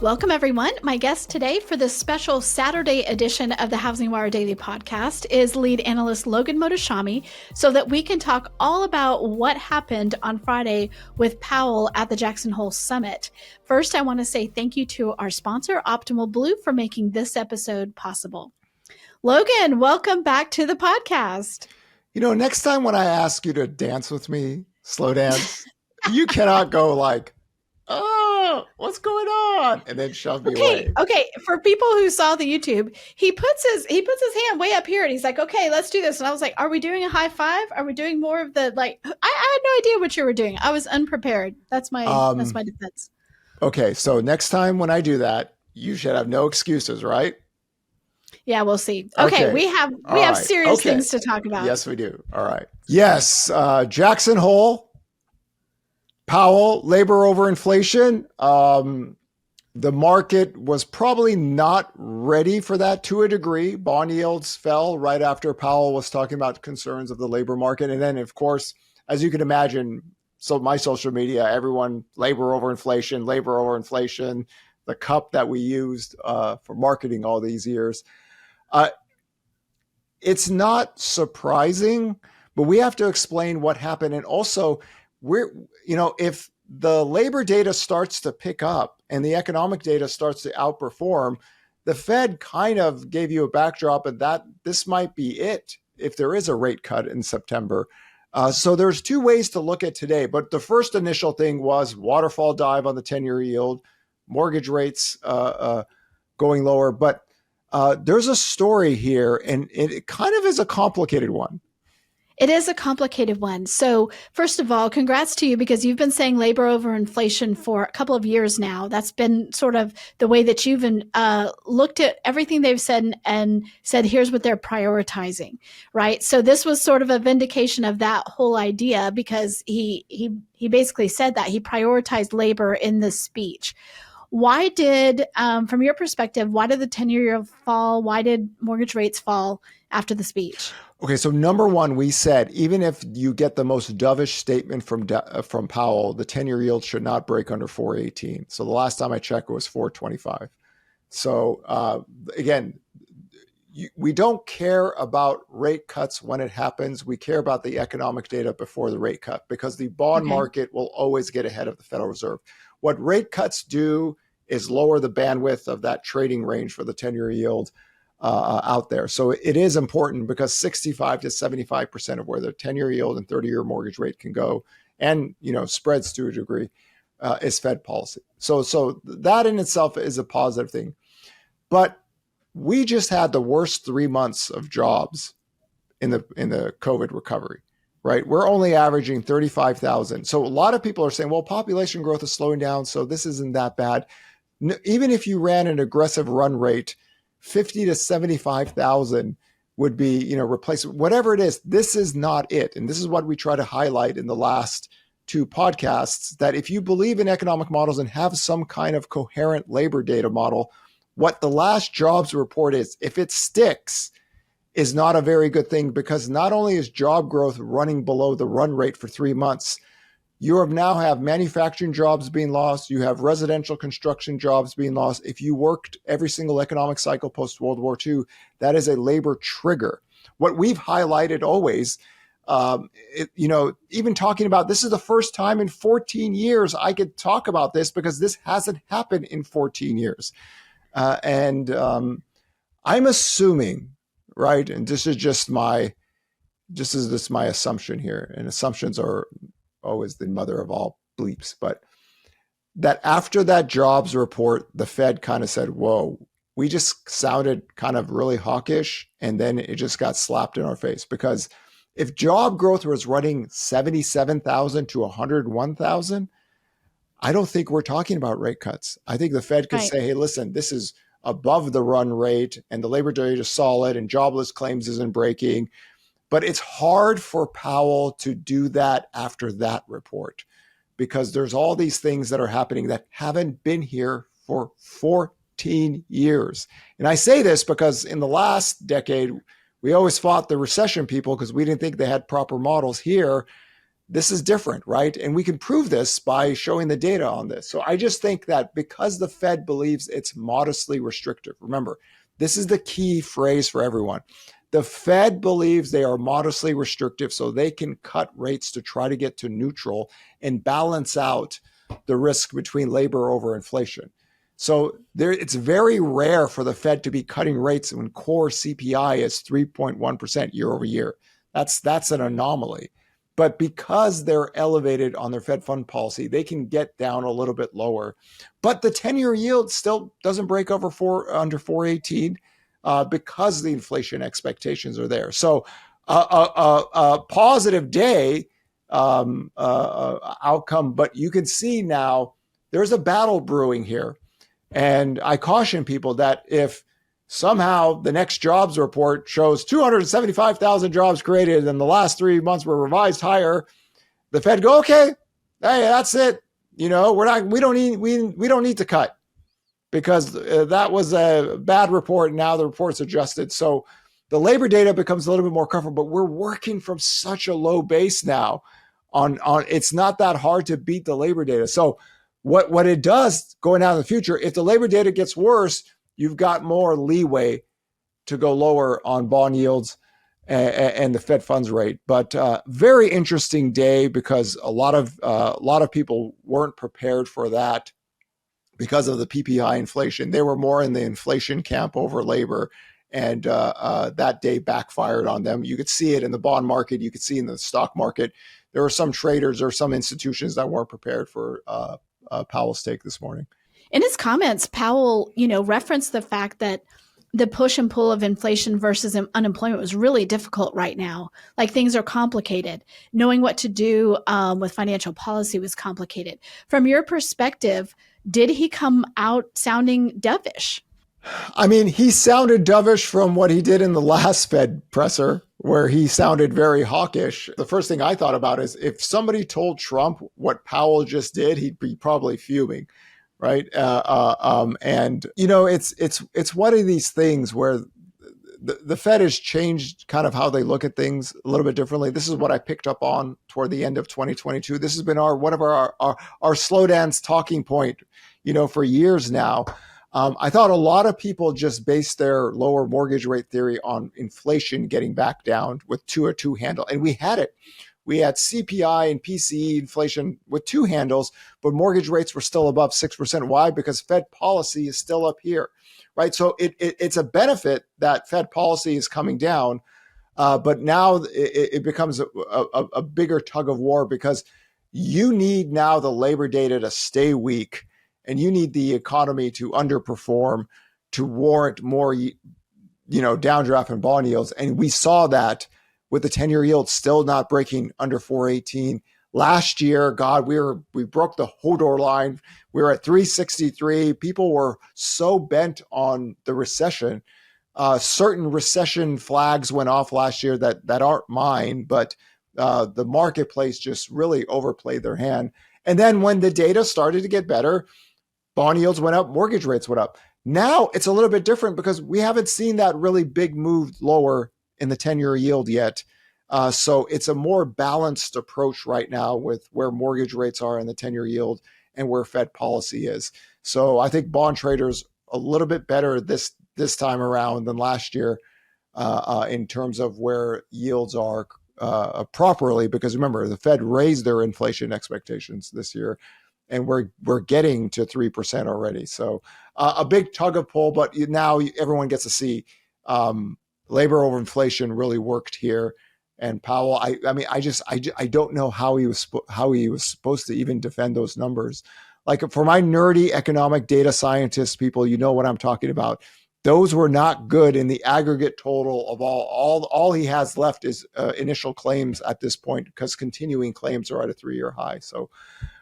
Welcome, everyone. My guest today for this special Saturday edition of the HousingWire Daily podcast is Lead Analyst Logan Mohtashami, so that we can talk all about what happened on Friday with Powell at the Jackson Hole Summit. First, I want to say thank you to our sponsor, Optimal Blue, for making this episode possible. Logan, welcome back to the podcast. You know, next time when I ask you to dance with me, slow dance, you cannot go like, oh, what's going on? And then shove me away. Okay. For people who saw the YouTube, he puts his hand way up here and he's like, okay, let's do this. And I was like, are we doing a high five? Are we doing more of the, like, I had no idea what you were doing. I was unprepared. That's my defense. Okay. So next time when I do that, you should have no excuses, right? Yeah, we'll see. Okay. We have serious things to talk about. Yes, we do. All right. Yes. Jackson Hole. Powell, labor over inflation. The market was probably not ready for that to a degree. Bond yields fell right after Powell was talking about concerns of the labor market. And then, of course, as you can imagine, so my social media, everyone, labor over inflation, the cup that we used for marketing all these years. It's not surprising, but we have to explain what happened. And also, if the labor data starts to pick up and the economic data starts to outperform, the Fed kind of gave you a backdrop of that this might be it if there is a rate cut in September. So there's two ways to look at today. But the first initial thing was waterfall dive on the 10-year yield, mortgage rates going lower. But there's a story here, and it kind of is a complicated one. It is a complicated one. So first of all, congrats to you, because you've been saying labor over inflation for a couple of years now. That's been sort of the way that you've looked at everything they've said and said, here's what they're prioritizing, right? So this was sort of a vindication of that whole idea, because he basically said that he prioritized labor in this speech. Why did, from your perspective, why did the 10-year yield fall? Why did mortgage rates fall after the speech? Okay, so number one, we said, even if you get the most dovish statement from Powell, the 10-year yield should not break under 418. So the last time I checked, it was 425. So again, we don't care about rate cuts when it happens. We care about the economic data before the rate cut, because the bond market will always get ahead of the Federal Reserve. What rate cuts do is lower the bandwidth of that trading range for the 10-year yield out there. So it is important, because 65 to 75% of where the 10-year yield and 30-year mortgage rate can go, and spreads to a degree, is Fed policy. So that in itself is a positive thing. But we just had the worst 3 months of jobs in the COVID recovery, right? We're only averaging 35,000. So a lot of people are saying, well, population growth is slowing down, so this isn't that bad. Even if you ran an aggressive run rate, 50 to 75,000 would be, replacement, whatever it is. This is not it. And this is what we try to highlight in the last two podcasts, that if you believe in economic models and have some kind of coherent labor data model, what the last jobs report is, if it sticks, is not a very good thing, because not only is job growth running below the run rate for 3 months, you now have manufacturing jobs being lost. You have residential construction jobs being lost. If you worked every single economic cycle post-World War II, that is a labor trigger. What we've highlighted always, even talking about, this is the first time in 14 years I could talk about this, because this hasn't happened in 14 years. And I'm assuming, right, and this is just my assumption here, and assumptions are always the mother of all bleeps, but that after that jobs report, the Fed kind of said, whoa, we just sounded kind of really hawkish, and then it just got slapped in our face. Because if job growth was running 77,000 to 101,000, I don't think we're talking about rate cuts. I think the Fed could say, hey, listen, this is above the run rate, and the labor data is solid, and jobless claims isn't breaking. But it's hard for Powell to do that after that report, because there's all these things that are happening that haven't been here for 14 years. And I say this because in the last decade, we always fought the recession people because we didn't think they had proper models. Here, this is different, right? And we can prove this by showing the data on this. So I just think that because the Fed believes it's modestly restrictive, remember, this is the key phrase for everyone. The Fed believes they are modestly restrictive so they can cut rates to try to get to neutral and balance out the risk between labor over inflation. So it's very rare for the Fed to be cutting rates when core CPI is 3.1% year over year. That's an anomaly. But because they're elevated on their Fed fund policy, they can get down a little bit lower. But the 10-year yield still doesn't break under 418 because the inflation expectations are there. So a positive day outcome, but you can see now there's a battle brewing here. And I caution people that if somehow the next jobs report shows 275,000 jobs created and the last 3 months were revised higher, the Fed go, okay, hey, that's it. We don't need to cut because that was a bad report. Now the report's adjusted. So the labor data becomes a little bit more comfortable, but we're working from such a low base now on it's not that hard to beat the labor data. So what it does going out in the future, if the labor data gets worse, you've got more leeway to go lower on bond yields and the Fed funds rate. But very interesting day because a lot of people weren't prepared for that because of the PPI inflation. They were more in the inflation camp over labor, and that day backfired on them. You could see it in the bond market. You could see it in the stock market. There were some traders or some institutions that weren't prepared for Powell's take this morning. In his comments, Powell, referenced the fact that the push and pull of inflation versus unemployment was really difficult right now. Like things are complicated. Knowing what to do with financial policy was complicated. From your perspective, did he come out sounding dovish? I mean, he sounded dovish from what he did in the last Fed presser, where he sounded very hawkish. The first thing I thought about is if somebody told Trump what Powell just did, he'd be probably fuming, right? And it's one of these things where the Fed has changed kind of how they look at things a little bit differently. This is what I picked up on toward the end of 2022. This has been one of our slow dance talking point, for years now. I thought a lot of people just based their lower mortgage rate theory on inflation getting back down with a two handle. And we had it. We had CPI and PCE inflation with two handles, but mortgage rates were still above 6%. Why? Because Fed policy is still up here, right? So it's a benefit that Fed policy is coming down, but now it becomes a bigger tug of war because you need now the labor data to stay weak. And you need the economy to underperform to warrant more, downdraft in bond yields. And we saw that with the 10-year yield still not breaking under 418. Last year, God, we broke the Hodor line. We were at 363. People were so bent on the recession. Certain recession flags went off last year that aren't mine, but the marketplace just really overplayed their hand. And then when the data started to get better, bond yields went up, mortgage rates went up. Now it's a little bit different because we haven't seen that really big move lower in the 10-year yield yet. So it's a more balanced approach right now with where mortgage rates are in the 10-year yield and where Fed policy is. So I think bond traders a little bit better this time around than last year in terms of where yields are properly, because remember, the Fed raised their inflation expectations this year. And we're getting to 3% already. So a big tug of pull, but now everyone gets to see labor over inflation really worked here. And Powell, I don't know how he was supposed to even defend those numbers. Like for my nerdy economic data scientist people, you know what I'm talking about. Those were not good in the aggregate total of all he has left is initial claims at this point because continuing claims are at a 3-year high. So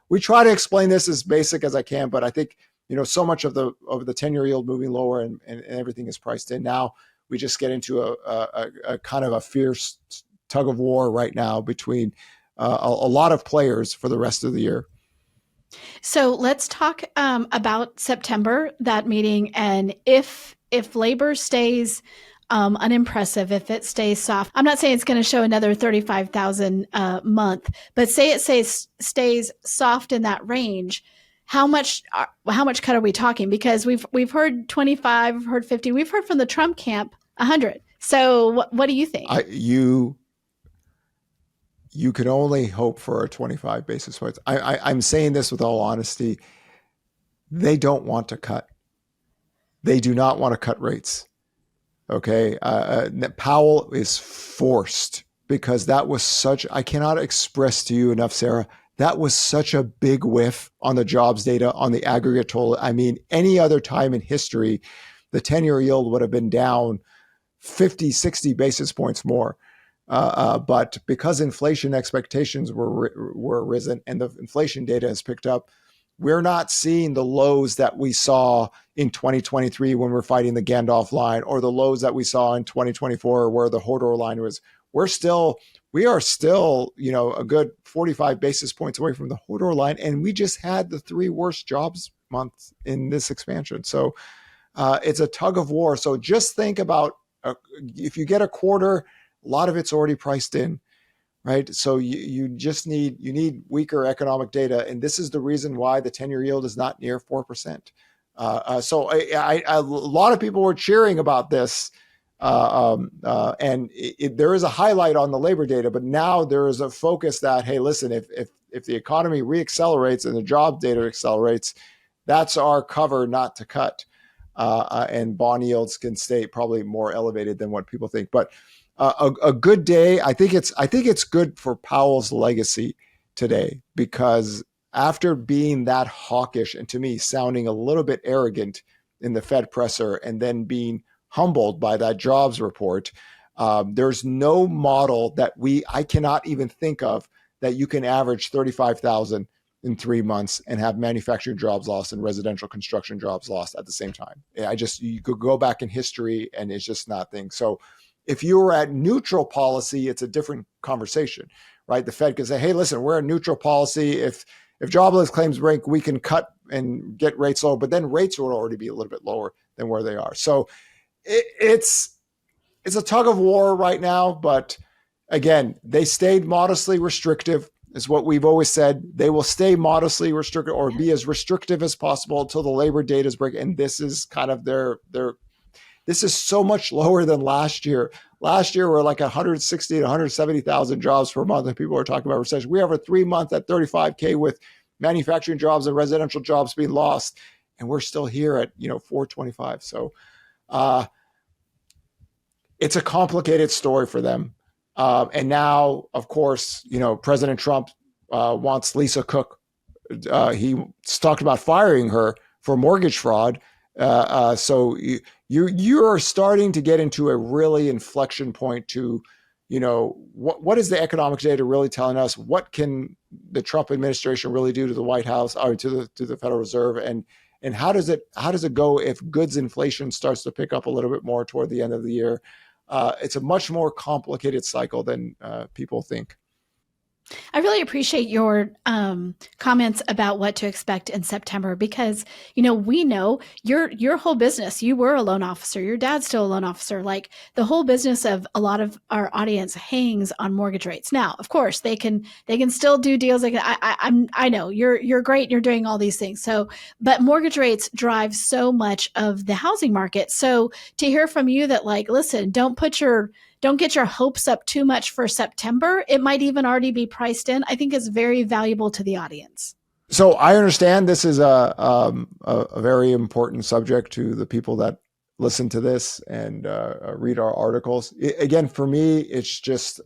we try to explain this as basic as I can, but I think, so much of the 10-year yield moving lower and everything is priced in. Now we just get into a kind of a fierce tug of war right now between a lot of players for the rest of the year. So let's talk about September, that meeting, and if labor stays unimpressive if it stays soft. I'm not saying it's going to show another 35,000 month, but say it stays soft in that range. How much cut are we talking? Because we've heard 25, we've heard 50, we've heard from the Trump camp 100. So what do you think? You can only hope for a 25 basis points. I'm saying this with all honesty. They don't want to cut. They do not want to cut rates. Okay. Powell is forced because that was such, I cannot express to you enough, Sarah, that was such a big whiff on the jobs data, on the aggregate total. I mean, any other time in history, the 10-year yield would have been down 50, 60 basis points more. But because inflation expectations were risen and the inflation data has picked up, we're not seeing the lows that we saw in 2023 when we're fighting the Gandalf line, or the lows that we saw in 2024 where the Hodor line was. We are still, a good 45 basis points away from the Hodor line, and we just had the 3 worst jobs months in this expansion. So it's a tug of war. So just think about if you get a quarter, a lot of it's already priced in. Right. So you just need weaker economic data. And this is the reason why the 10-year yield is not near 4%. So a lot of people were cheering about this. And there is a highlight on the labor data, but now there is a focus that, hey, listen, if the economy reaccelerates and the job data accelerates, that's our cover not to cut. And bond yields can stay probably more elevated than what people think. But a good day. I think it's good for Powell's legacy today, because after being that hawkish and, to me, sounding a little bit arrogant in the Fed presser and then being humbled by that jobs report, there's no model that I cannot even think of that you can average 35,000 in 3 months and have manufacturing jobs lost and residential construction jobs lost at the same time. You could go back in history and it's just not things. So if you were at neutral policy, it's a different conversation, right? The Fed could say, hey, listen, we're a neutral policy. If jobless claims break, we can cut and get rates lower, but then rates will already be a little bit lower than where they are. So it's a tug of war right now. But again, they stayed modestly restrictive, is what we've always said. They will stay modestly restrictive or be as restrictive as possible until the labor data is break. And this is kind of this is so much lower than last year. Last year, we're like 160 to 170,000 jobs per month, and people are talking about recession. We have a 3-month at 35K with manufacturing jobs and residential jobs being lost, and we're still here at 425. So it's a complicated story for them. And now, of course, President Trump wants Lisa Cook. He talked about firing her for mortgage fraud. So you're starting to get into a really inflection point to, what is the economic data really telling us? What can the Trump administration really do to the White House or to the Federal Reserve? And how does it go if goods inflation starts to pick up a little bit more toward the end of the year? It's a much more complicated cycle than people think. I really appreciate your comments about what to expect in September, because, we know your whole business, you were a loan officer, your dad's still a loan officer. Like, the whole business of a lot of our audience hangs on mortgage rates. Now, of course, they can still do deals. I know you're great. You're doing all these things. So, but mortgage rates drive so much of the housing market. So to hear from you that, like, listen, don't get your hopes up too much for September. It might even already be priced in, I think is very valuable to the audience. So I understand this is a very important subject to the people that listen to this and read our articles. Again, for me, it's just,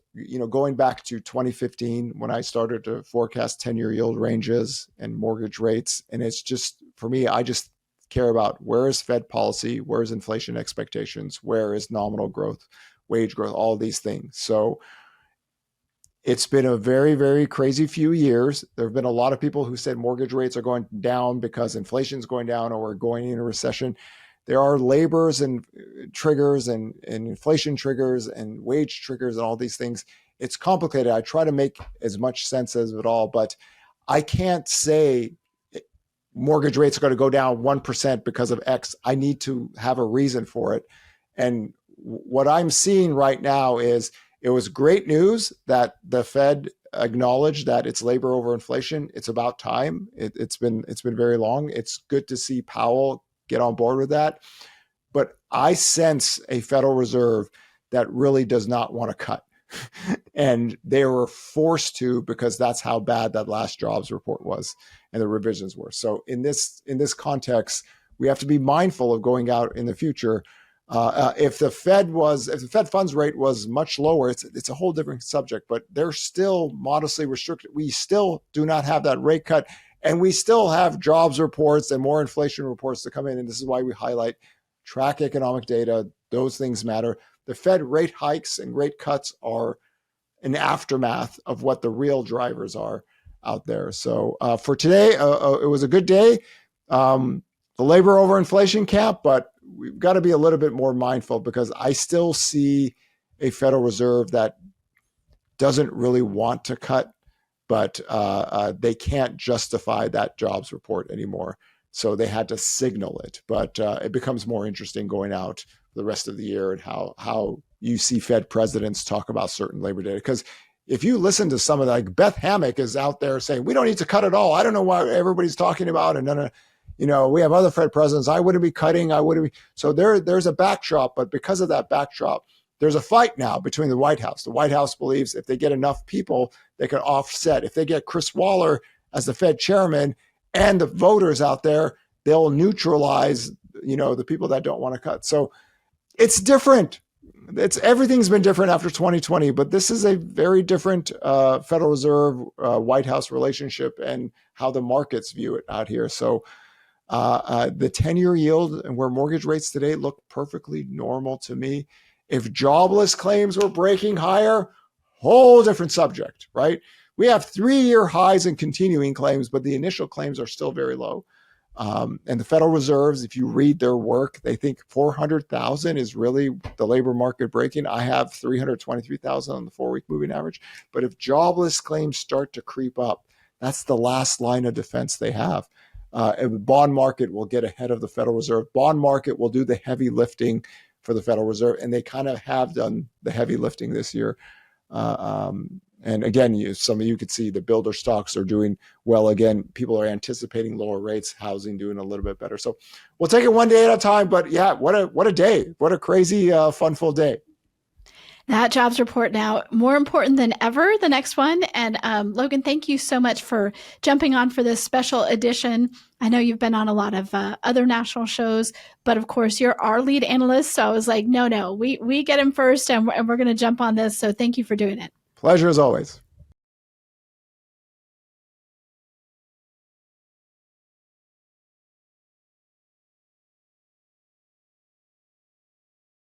going back to 2015 when I started to forecast 10-year yield ranges and mortgage rates. And it's just, for me, I just care about where is Fed policy, where is inflation expectations, where is nominal growth, wage growth, all these things. So it's been a very, very crazy few years. There have been a lot of people who said mortgage rates are going down because inflation is going down or we're going into a recession. There are labors and triggers and inflation triggers and wage triggers and all these things. It's complicated. I try to make as much sense as it all, but I can't say mortgage rates are going to go down 1% because of X. I need to have a reason for it. And what I'm seeing right now is it was great news that the Fed acknowledged that it's labor over inflation. It's about time. It's been very long. It's good to see Powell get on board with that. But I sense a Federal Reserve that really does not want to cut. And they were forced to, because that's how bad that last jobs report was and the revisions were. So in this context, we have to be mindful of going out in the future. If the Fed funds rate was much lower, it's a whole different subject, but they're still modestly restricted. We still do not have that rate cut, and we still have jobs reports and more inflation reports to come in. And this is why we highlight track economic data. Those things matter. The Fed rate hikes and rate cuts are an aftermath of what the real drivers are out there. So for today, it was a good day. The labor over inflation camp, but we've got to be a little bit more mindful, because I still see a Federal Reserve that doesn't really want to cut, but they can't justify that jobs report anymore. So they had to signal it. But it becomes more interesting going out the rest of the year and how you see Fed presidents talk about certain labor data. Because if you listen to some of that, like Beth Hammack is out there saying, we don't need to cut at all. I don't know what everybody's talking about. And none of, we have other Fed presidents. I wouldn't be cutting. I wouldn't be. So there's a backdrop. But because of that backdrop, there's a fight now between the White House. The White House believes if they get enough people, they can offset. If they get Chris Waller as the Fed chairman and the voters out there, they'll neutralize, the people that don't want to cut. So it's different. Everything's been different after 2020, but this is a very different Federal Reserve White House relationship and how the markets view it out here. So the 10-year yield and where mortgage rates today look perfectly normal to me. If jobless claims were breaking higher, whole different subject, right? We have 3-year highs in continuing claims, but the initial claims are still very low. And the Federal Reserves, if you read their work, they think 400,000 is really the labor market breaking. I have 323,000 on the 4-week moving average. But if jobless claims start to creep up, that's the last line of defense they have. And the bond market will get ahead of the Federal Reserve. Bond market will do the heavy lifting for the Federal Reserve, and they kind of have done the heavy lifting this year. And again, some of you could see the builder stocks are doing well. Again, people are anticipating lower rates, housing doing a little bit better. So we'll take it one day at a time. But yeah, what a day. What a crazy, fun-filled day. That jobs report now more important than ever, the next one. And Logan, thank you so much for jumping on for this special edition. I know you've been on a lot of other national shows, but of course you're our lead analyst. So I was like, no, we get him first and we're going to jump on this. So thank you for doing it. Pleasure as always.